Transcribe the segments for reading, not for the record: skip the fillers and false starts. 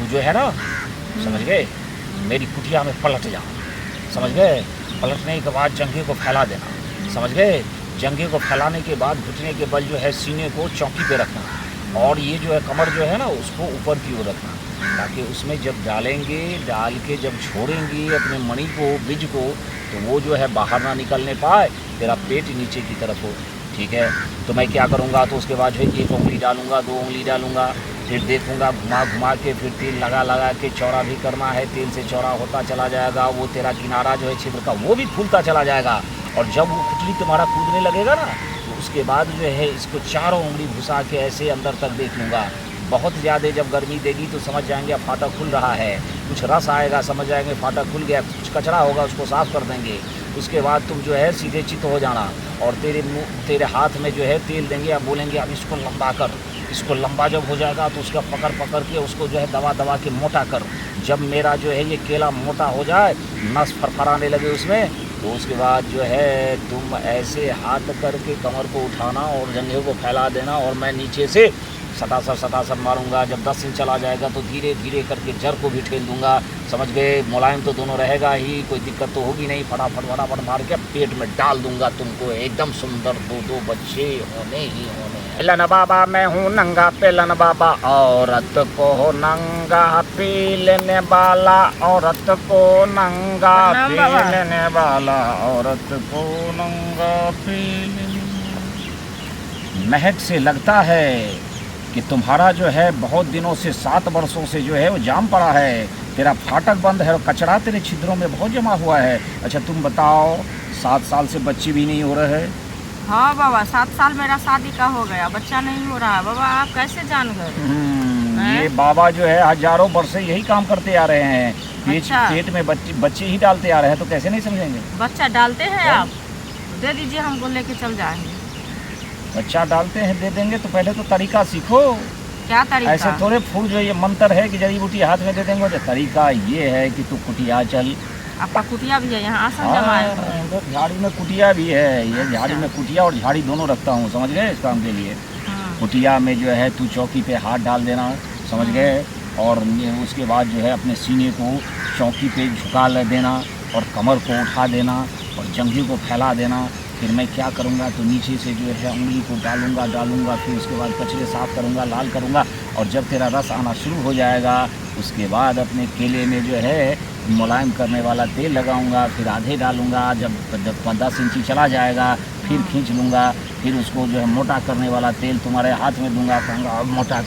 तू जो है ना, समझ गए, मेरी कुटिया में पलट जा, समझ गए। पलटने के बाद जंघे को फैला देना, समझ गए। जंघे को फैलाने के बाद घुटने के बल जो है सीने को चौकी पे रखना, और ये जो है कमर जो है ना उसको ऊपर की ओर रखना, ताकि उसमें जब डालेंगे, डाल के जब छोड़ेंगे अपने मणि को, बीज को, तो वो जो है बाहर ना निकलने पाए, तेरा पेट नीचे की तरफ हो, ठीक है। तो मैं क्या करूँगा, तो उसके बाद जो है 1 उंगली डालूँगा, 2 उंगली डालूँगा, फिर देखूँगा घुमा घुमा के, फिर तेल लगा लगा के चौड़ा भी करना है, तेल से चौड़ा होता चला जाएगा, वो तेरा किनारा जो है छिद्र का वो भी फूलता चला जाएगा। और जब वो खुजली तुम्हारा कूदने लगेगा ना, तो उसके बाद जो है इसको चारों उंगली घुसा के ऐसे अंदर तक देख लूँगा। बहुत ज़्यादा जब गर्मी देगी तो समझ जाएंगे अब फाटक खुल रहा है, कुछ रस आएगा, समझ जाएंगे फाटक खुल गया, कुछ कचरा होगा उसको साफ़ कर देंगे। उसके बाद तुम जो है सीधे चित्त हो जाना, और तेरे हाथ में जो है तेल देंगे, अब बोलेंगे अब इसको लंबा कर। इसको लंबा जब हो जाएगा तो उसका पकड़ पकड़ के उसको जो है दबा दबा के मोटा कर। जब मेरा जो है ये केला मोटा हो जाए, नस फरफराने लगे उसमें, तो उसके बाद जो है तुम ऐसे हाथ करके कमर को उठाना और जंघे को फैला देना, और मैं नीचे से सटासट मारूंगा। जब 10 इंच चला जाएगा तो धीरे धीरे करके जड़ को भी ठेल दूंगा, समझ गए। मुलायम तो दोनों रहेगा ही, कोई दिक्कत तो होगी नहीं। फटाफट मार के पेट में डाल दूंगा तुमको, एकदम सुंदर 2 बच्चे होने ही होने। पेलन बाबा मैं हूँ नंगा, पेलन बाबा औरत को हो नंगा पी लेने वाला, औरत को नंगा पी लेने वाला, औरत को नंगा पी लेने। महक से लगता है कि तुम्हारा जो है बहुत दिनों से, 7 वर्षों से जो है वो जाम पड़ा है, तेरा फाटक बंद है और कचरा तेरे छिद्रों में बहुत जमा हुआ है। अच्छा तुम बताओ, 7 साल से बच्चे भी नहीं हो रहे हैं? हाँ बाबा, 7 साल मेरा शादी का हो गया, बच्चा नहीं हो रहा है। बाबा आप कैसे जान गए? ये बाबा जो है हजारों वर्ष से यही काम करते आ रहे हैं, पेट में बच्चे ही डालते आ रहे हैं, तो कैसे नहीं समझेंगे? बच्चा डालते हैं आप? दे दीजिए, हमको लेके चल जाएंगे। बच्चा डालते हैं, दे देंगे, तो पहले तो तरीका सीखो। क्या तरीका? ऐसे थोड़े फूल जो ये मंत्र है कि जड़ी बूटी हाथ में दे देंगे, तो तरीका ये है कि तू कुटिया चल। आपका कुटिया भी है यहाँ? आसन जमाए तो झाड़ी में कुटिया भी है, ये झाड़ी में कुटिया और झाड़ी दोनों रखता हूँ, समझ गए, इस काम के लिए। कुटिया में जो है तू चौकी पे हाथ डाल देना, समझ गए, और उसके बाद जो है अपने सीने को चौकी पे झुका देना, और कमर को उठा देना, और जंघे को फैला देना। फिर मैं क्या करूँगा, तो नीचे से जो है उंगली को डालूंगा, फिर उसके बाद कचरे साफ़ करूँगा, लाल करूँगा, और जब तेरा रस आना शुरू हो जाएगा, उसके बाद अपने केले में जो है मुलायम करने वाला तेल लगाऊंगा, फिर आधे डालूंगा। जब 10 इंची चला जाएगा फिर खींच लूँगा, फिर उसको जो है मोटा करने वाला तेल तुम्हारे हाथ में दूंगा, कहूँगा अब मोटा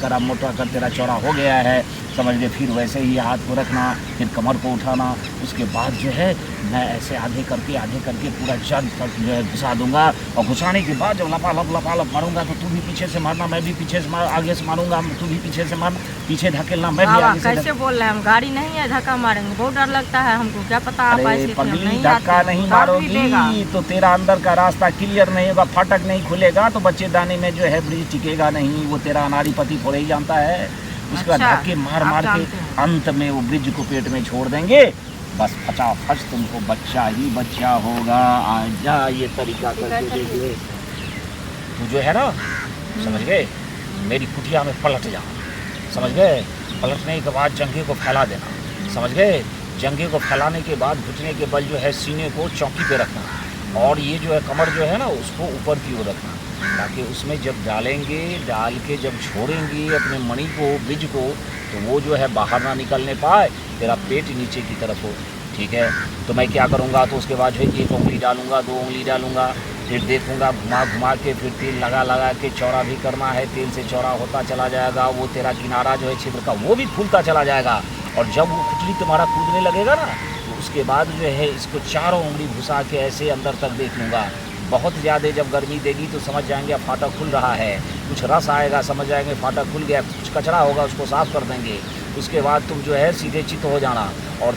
कर, तेरा चौड़ा हो गया है, समझ गए। फिर वैसे ही हाथ को रखना, फिर कमर को उठाना, उसके बाद जो है मैं ऐसे आधे करके पूरा जड़ तक जो है घुसा दूंगा, और घुसाने के बाद जब लपालप मारूंगा, तो तू भी पीछे से मारना, मैं भी पीछे से आगे से मारूंगा, तू भी पीछे से मारना, पीछे धकेलना, मैं भी आगे से। कैसे बोल रहे हैं? हम गाड़ी नहीं है, धक्का मारेंगे, बहुत डर लगता है हमको, क्या पता आप ऐसे पगली धक्का नहीं मारोगी तो तेरा अंदर का रास्ता क्लियर नहीं होगा, फाटक नहीं खुलेगा, तो बच्चे दाने में जो है ब्रिज टिकेगा नहीं, वो तेरा अनाड़ी पति थोड़े ही जानता है। उसके बाद धक्के मार के अंत में वो ब्रिज को पेट में छोड़ देंगे, बस फटाफट तुमको बच्चा ही बच्चा होगा। आजा, ये तरीका करके देखिए। तू जो है ना, समझ गए, मेरी कुटिया में पलट जा, समझ गए। पलटने के बाद जंघे को फैला देना, समझ गए। जंघे को फैलाने के बाद घुटने के बल जो है सीने को चौकी पे रखना, और ये जो है कमर जो है ना उसको ऊपर की ओर रखना, ताकि उसमें जब डालेंगे, डाल के जब छोड़ेंगे अपने मणि को, बीज को, तो वो जो है बाहर ना निकलने पाए, तेरा पेट नीचे की तरफ हो, ठीक है। तो मैं क्या करूँगा, तो उसके बाद जो है 1 उंगली डालूंगा, 2 उंगली डालूंगा, फिर देखूँगा घुमा घुमा के, फिर तेल लगा के चौड़ा भी करना है, तेल से चौड़ा होता चला जाएगा, वो तेरा किनारा जो है छिद्र का वो भी फूलता चला जाएगा। और जब वो खुजली तुम्हारा कूदने लगेगा ना, तो उसके बाद जो है इसको चारों उंगली घुसा के ऐसे अंदर तक देख लूँगा। बहुत ज़्यादा जब गर्मी देगी तो समझ जाएंगे अब फाटक खुल रहा है, कुछ रस आएगा, समझ जाएंगे फाटक खुल गया, कुछ कचरा होगा उसको साफ़ कर देंगे। उसके बाद तुम जो है सीधे चित्त हो जाना, और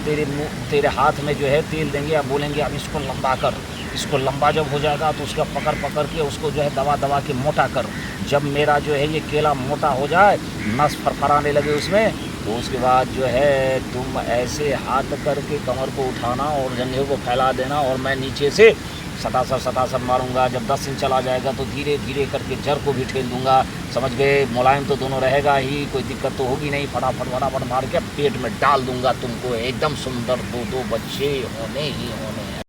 तेरे हाथ में जो है तेल देंगे, अब बोलेंगे अब इसको लंबा कर। इसको लंबा जब हो जाएगा तो उसका पकड़ के उसको जो है दबा के मोटा कर। जब मेरा जो है ये केला मोटा हो जाए, नस फरफराने लगे उसमें, तो उसके बाद जो है तुम ऐसे हाथ करके कमर को उठाना और जंघे को फैला देना, और मैं नीचे से सटासर मारूंगा। जब 10 इंच चला जाएगा तो धीरे धीरे करके जड़ को भी ठेल दूंगा, समझ गए। मुलायम तो दोनों रहेगा ही, कोई दिक्कत तो होगी नहीं। फटाफट मार के पेट में डाल दूंगा तुमको। एकदम सुंदर 2 बच्चे होने ही होने हैं।